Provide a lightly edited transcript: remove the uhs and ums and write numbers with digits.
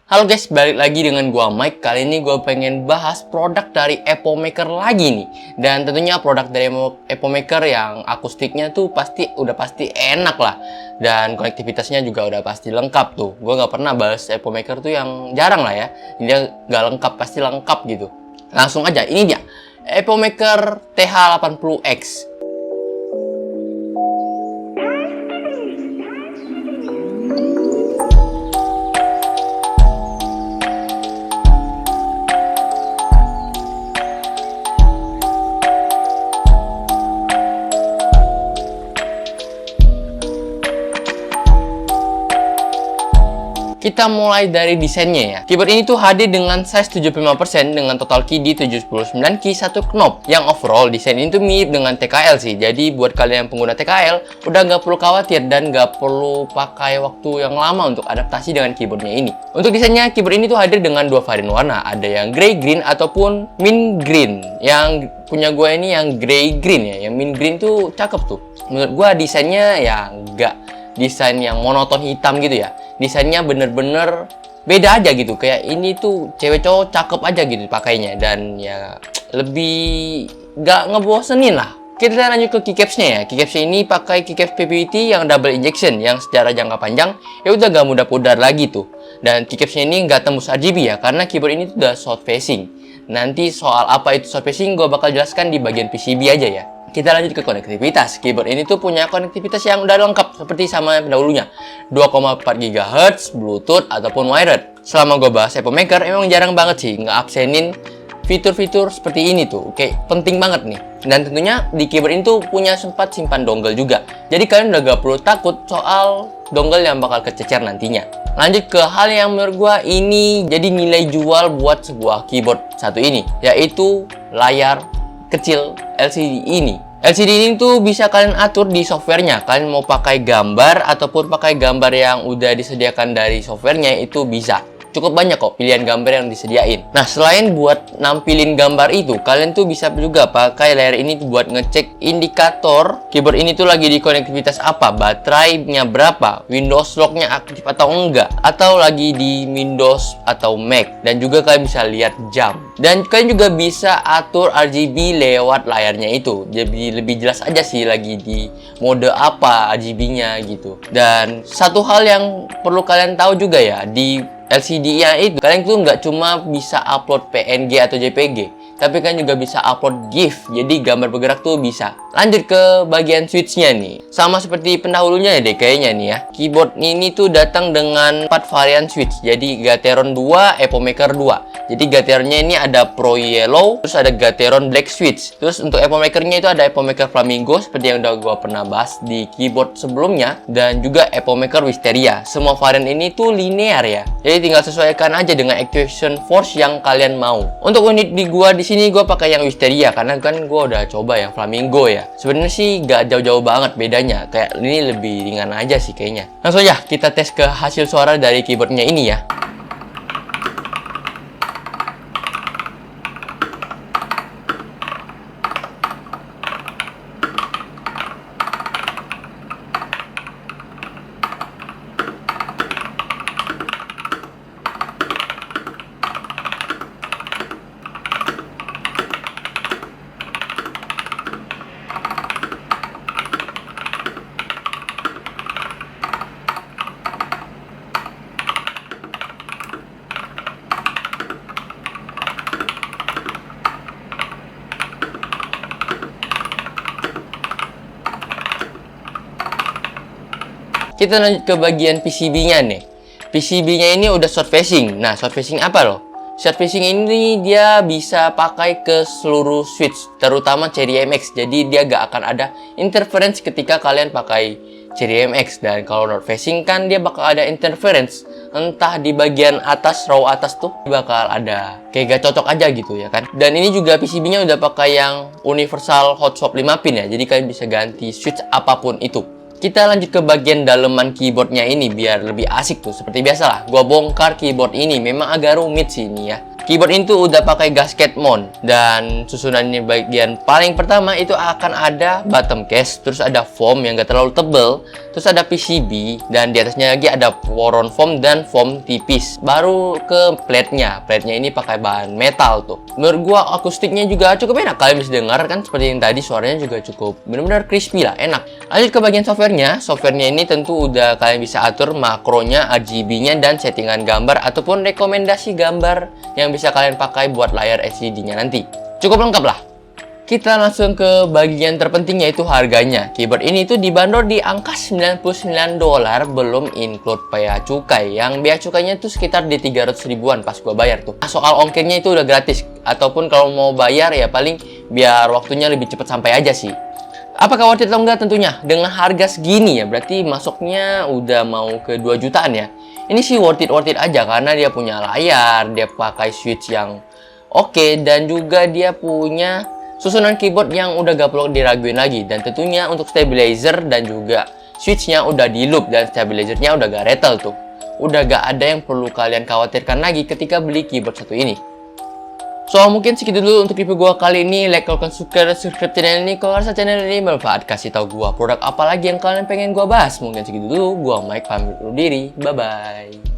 Halo guys, balik lagi dengan gua Mike. Kali ini gua pengen bahas produk dari Epomaker lagi nih. Dan tentunya produk dari Epomaker yang akustiknya tuh udah pasti enak lah. Dan konektivitasnya juga udah pasti lengkap tuh. Gua nggak pernah bahas Epomaker tuh yang jarang lah ya. Dia nggak lengkap, pasti lengkap gitu. Langsung aja, ini dia. Epomaker TH80X. Kita mulai dari desainnya ya. Keyboard ini tuh hadir dengan size 75% dengan total key di 79 key 1 knob. Yang overall desain ini tuh mirip dengan TKL sih. Jadi buat kalian yang pengguna TKL udah nggak perlu khawatir dan nggak perlu pakai waktu yang lama untuk adaptasi dengan keyboardnya ini. Untuk desainnya, keyboard ini tuh hadir dengan dua varian warna. Ada yang grey green ataupun mint green. Yang punya gue ini yang grey green ya. Yang mint green tuh cakep tuh. Menurut gue desainnya ya nggak desain yang monoton hitam gitu ya. Desainnya bener-bener beda aja gitu. Kayak ini tuh cewek cowok cakep aja gitu pakainya. Dan ya lebih gak ngebosenin lah. Kita lanjut ke keycapsnya ya. Keycapsnya ini pakai keycaps PPT yang double injection. Yang secara jangka panjang ya udah gak mudah pudar lagi tuh. Dan keycapsnya ini gak tembus RGB ya. Karena keyboard ini tuh udah soft facing. Nanti soal apa itu soft facing gue bakal jelaskan di bagian PCB aja ya. Kita lanjut ke konektivitas. Keyboard ini tuh punya konektivitas yang udah lengkap seperti sama yang pendahulunya. 2,4 GHz, Bluetooth ataupun wired. Selama gue bahas Epomaker emang jarang banget sih nge-absenin fitur-fitur seperti ini tuh. Kayak penting banget nih. Dan tentunya di keyboard ini tuh punya sempat simpan dongle juga. Jadi kalian udah gak perlu takut soal dongle yang bakal kececer nantinya. Lanjut ke hal yang menurut gue ini jadi nilai jual buat sebuah keyboard satu ini, yaitu layar kecil LCD ini. LCD ini tuh bisa kalian atur di softwarenya. Kalian mau pakai gambar ataupun pakai gambar yang udah disediakan dari softwarenya itu bisa. Cukup banyak kok pilihan gambar yang disediain. Nah, selain buat nampilin gambar itu, kalian tuh bisa juga pakai layar ini buat ngecek indikator keyboard ini tuh lagi di konektivitas apa, baterainya berapa, Windows lock-nya aktif atau enggak, atau lagi di Windows atau Mac. Dan juga kalian bisa lihat jam. Dan kalian juga bisa atur RGB lewat layarnya itu. Jadi lebih jelas aja sih lagi di mode apa RGB-nya gitu. Dan satu hal yang perlu kalian tahu juga ya, di LCD-nya itu kalian tuh nggak cuma bisa upload PNG atau JPG, tapi kan juga bisa upload GIF. Jadi gambar bergerak tuh bisa. Lanjut ke bagian switch-nya nih. Sama seperti pendahulunya ya deh kayaknya nih ya. Keyboard ini tuh datang dengan 4 varian switch. Jadi Gateron 2, Epomaker 2. Jadi Gateronnya ini ada Pro Yellow, terus ada Gateron Black Switch. Terus untuk Epomakernya itu ada Epomaker Flamingo seperti yang udah gua pernah bahas di keyboard sebelumnya, dan juga Epomaker Wisteria. Semua varian ini tuh linear ya. Jadi tinggal sesuaikan aja dengan activation force yang kalian mau. Untuk unit di gua di sini gua pakai yang Wisteria karena kan gua udah coba yang Flamingo ya. Sebenarnya sih gak jauh-jauh banget bedanya. Kayak ini lebih ringan aja sih kayaknya. Langsung aja kita tes ke hasil suara dari keyboardnya ini ya. Kita lanjut ke bagian PCB-nya nih. PCB-nya ini udah short facing. Nah, short facing apa loh? Short facing ini dia bisa pakai ke seluruh switch, terutama Cherry MX. Jadi dia gak akan ada interference ketika kalian pakai Cherry MX. Dan kalau north facing kan dia bakal ada interference. Entah di bagian atas, row atas tuh bakal ada. Kayak gak cocok aja gitu ya kan. Dan ini juga PCB-nya udah pakai yang universal hot swap 5 pin ya. Jadi kalian bisa ganti switch apapun itu. Kita lanjut ke bagian daleman keyboardnya ini biar lebih asik tuh. Seperti biasa lah, gua bongkar keyboard ini. Memang agak rumit sih ini ya. Keyboard ini tuh udah pakai gasket mount, dan susunan ini bagian paling pertama itu akan ada bottom case, terus ada foam yang gak terlalu tebel, terus ada PCB, dan di atasnya lagi ada poron foam dan foam tipis. Baru ke plate-nya ini pakai bahan metal tuh. Menurut gua akustiknya juga cukup enak, kalian bisa dengar kan seperti yang tadi, suaranya juga cukup benar-benar crispy lah, enak. Lanjut ke bagian softwarenya ini tentu udah kalian bisa atur makronya, RGB-nya, dan settingan gambar ataupun rekomendasi gambar yang bisa kalian pakai buat layar LCD-nya nanti. Cukup lengkap lah. Kita langsung ke bagian terpenting, yaitu harganya. Keyboard ini tuh dibanderol di angka $99 belum include bea cukai. Yang bea cukainya tuh sekitar di 300 ribuan pas gua bayar tuh. Nah, soal ongkirnya itu udah gratis, ataupun kalau mau bayar ya paling biar waktunya lebih cepat sampai aja sih. Apakah worth it atau enggak? Tentunya dengan harga segini ya, berarti masuknya udah mau ke 2 jutaan ya. Ini sih worth it aja karena dia punya layar, dia pakai switch yang oke, dan juga dia punya susunan keyboard yang udah gak perlu diraguin lagi. Dan tentunya untuk stabilizer dan juga switchnya udah di loop, dan stabilizernya udah gak rattle tuh. Udah gak ada yang perlu kalian khawatirkan lagi ketika beli keyboard satu ini. So mungkin segitu dulu untuk review gua kali ini. Like kalau kalian suka, dan subscribe channel ini kalau rasa channel ini bermanfaat. Kasih tahu gua produk apa lagi yang kalian pengen gua bahas. Mungkin segitu dulu. Gua Mike pamit undur diri. Bye bye.